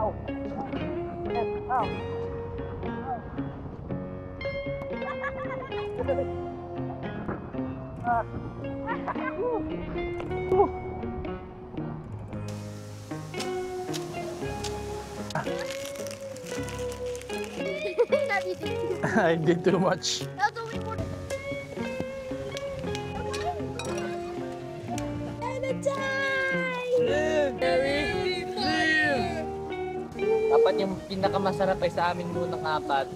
Ow. Yes, ow. I did too much. Dapat yung pinakamasarap ay sa amin munang apat.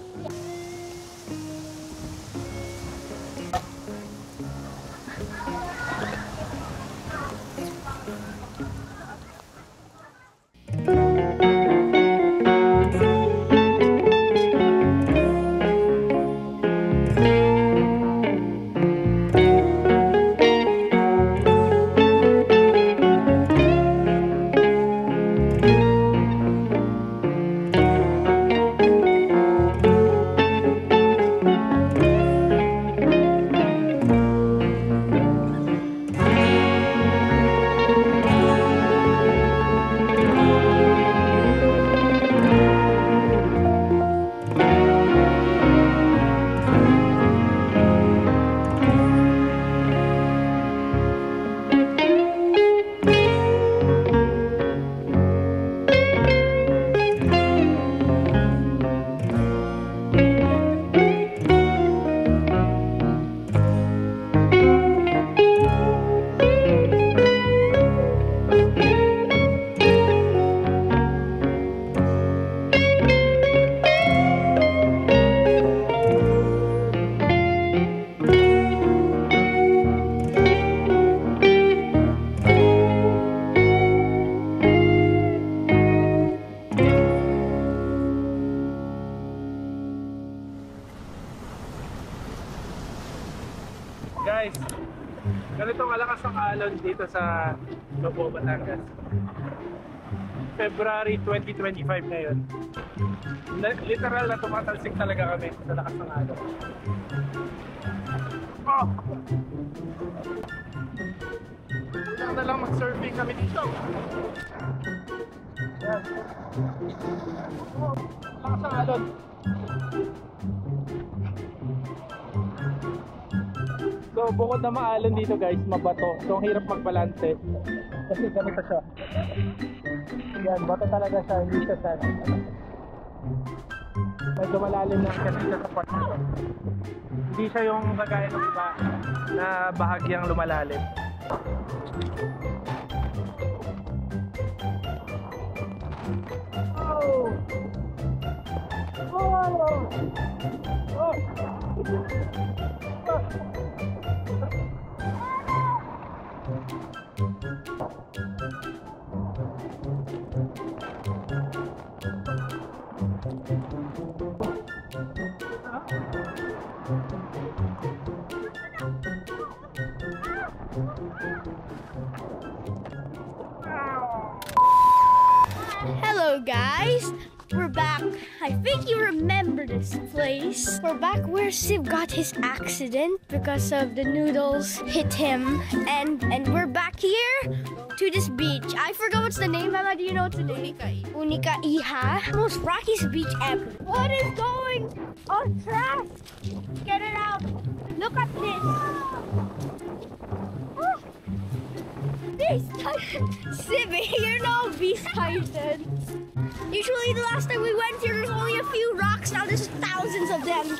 Guys, ganito kalakas ang alon dito sa Lobo, Batangas. February 2025 ngayon. Literal na tumatalsik talaga kami sa lakas ng alon. Oh! Kailangan na lang mag-surfing kami dito. Yan. Oh, lakas ng alon. So bukod na maalon dito guys, mabato. So ang hirap magbalanse kasi ganito siya. Yan, bato talaga siya, hindi siya sand. Medyo malalim lang kasi siya sa part nito. Hindi siya yung kagaya ng iba na bahagyang lumalalim. Oh! Oh! Oh! Hello guys, we're back. I think you remember this place. We're back where Siv got his accident because of the noodles hit him, and we're back here to this beach. I forgot what's the name, Mama. Do you know what's the name? Unika Iha. Most rockiest beach ever. What is going on trash? Get it out. Look at this. Beast Titan. Sibby, you're no Beast Titan. Usually the last time we went here, there's only a few rocks. Now there's thousands of them.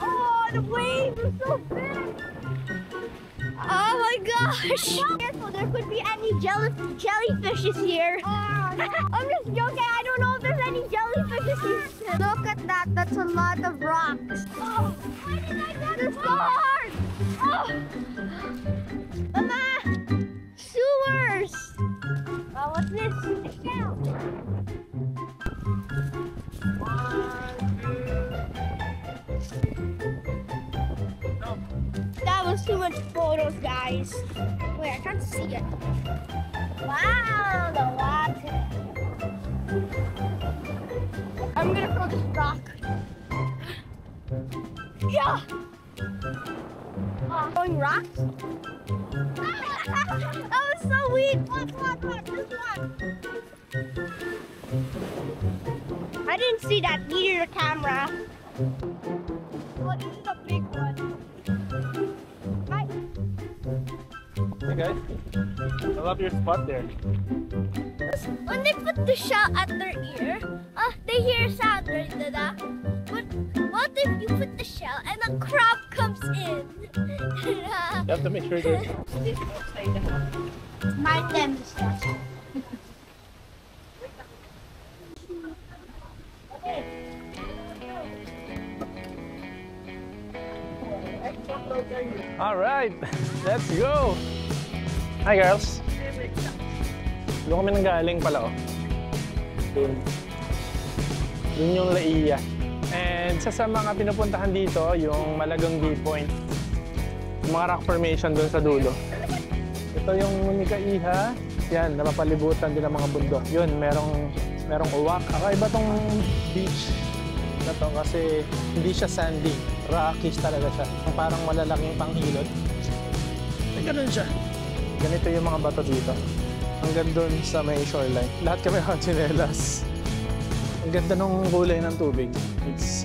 Oh, the waves are so big. Oh my gosh. Careful, there could be any jellyfishes here. I'm just joking. I don't know if there's any jellyfishes here. Look at that. That's a lot of rocks. Oh, why did I get this so hard? Oh. Mama! Sewers! Oh, what's this? That was too much photos, guys. Wait, I can't see it. Wow, the water. I'm gonna throw this rock. Yeah! Throwing rocks? That was so weak. Watch, this one. see that near the camera. What is the big one? Hey guys, I love your spot there. When they put the shell at their ear, they hear sound, right, Dada? But what if you put the shell and a crab comes in? You have to make sure there's... My demonstration. Alright, let's go! Hi girls! Doon kami nanggaling pala oh. Doon. Doon yung Laia. And sa mga pinupuntahan dito, yung Malagang Viewpoint. Yung mga rock formation doon sa dulo. Ito yung Nikaiha. Yan, napapalibutan din ng mga bundok. Yun, merong uwak. Kakaiba tong beach na to kasi hindi siya sandy. Rockies talaga siya. Parang malalaking panghilod. Ay, ganun siya. Ganito yung mga bato dito. Hanggang doon sa may shoreline. Lahat kami nakatsinelas. Ang ganda ng kulay ng tubig. It's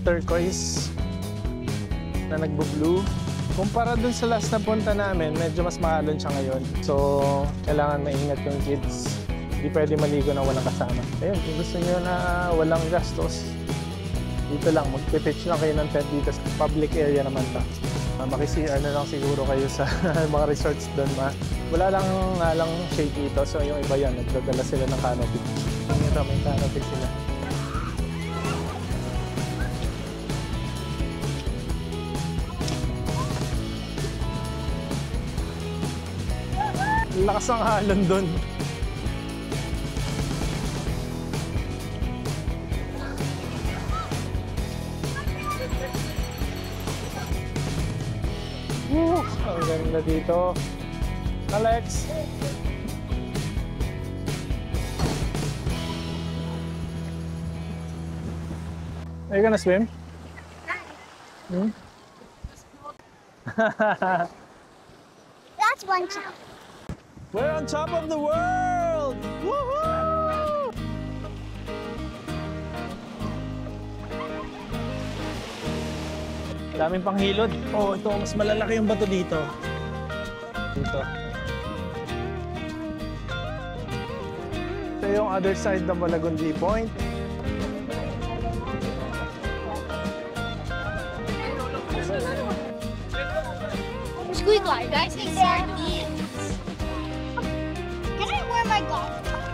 turquoise na nagbo-blue. Kumpara dun sa last na punta namin, medyo mas maalon siya ngayon. So, kailangan maingat yung kids. Hindi pwede maligo na walang kasama. Ayun, kung gusto nyo na walang gastos, dito lang, mag-pitch lang kayo ng tent dito sa public area naman to. Makisi-CR na lang siguro kayo sa mga resorts doon. Wala lang shade dito, so yung iba yan, nagdadala sila ng canopy. Ito, may canopy sila. Lakas ang halon doon. Ang ganda dito. Alex! Are you gonna swim? Hmm? That's one chop. We're on top of the world! Woohoo! Daming panghilod. Oh, ito mas malalaki yung bato dito. Dito. Ito yung other side ng Malagang Viewpoint. Squeak line, guys. Hey, sardines. Can I wear my golf top?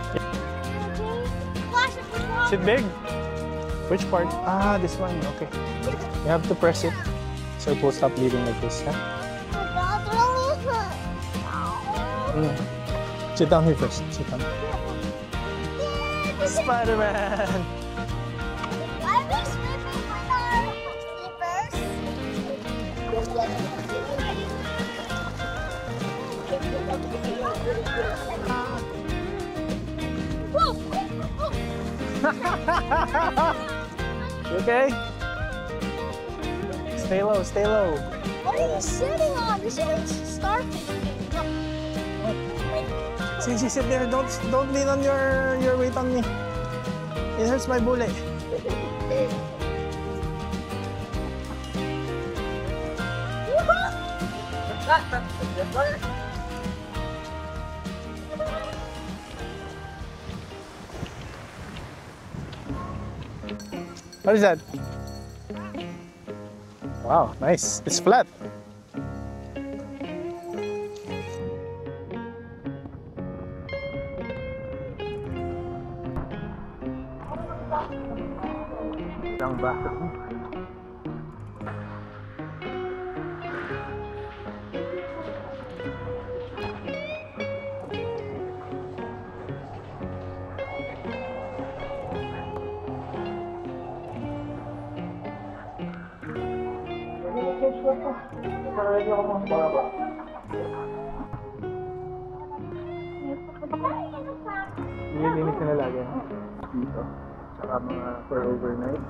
Flash it with water. Is it big? Which part? Ah, this one. Okay. You have to press it so it will stop bleeding like this. Huh? Sit down here first. Sit down. Spider-Man! Why are we swimming with our You okay? Stay low, stay low. What are you sitting on? This is starfish. See, sit there. Don't lean on your weight on me. It hurts my bullet. What is that? Wow, nice. It's flat. Lang ba? Nililinis nila lagi dito. Tsaka mga for overnight.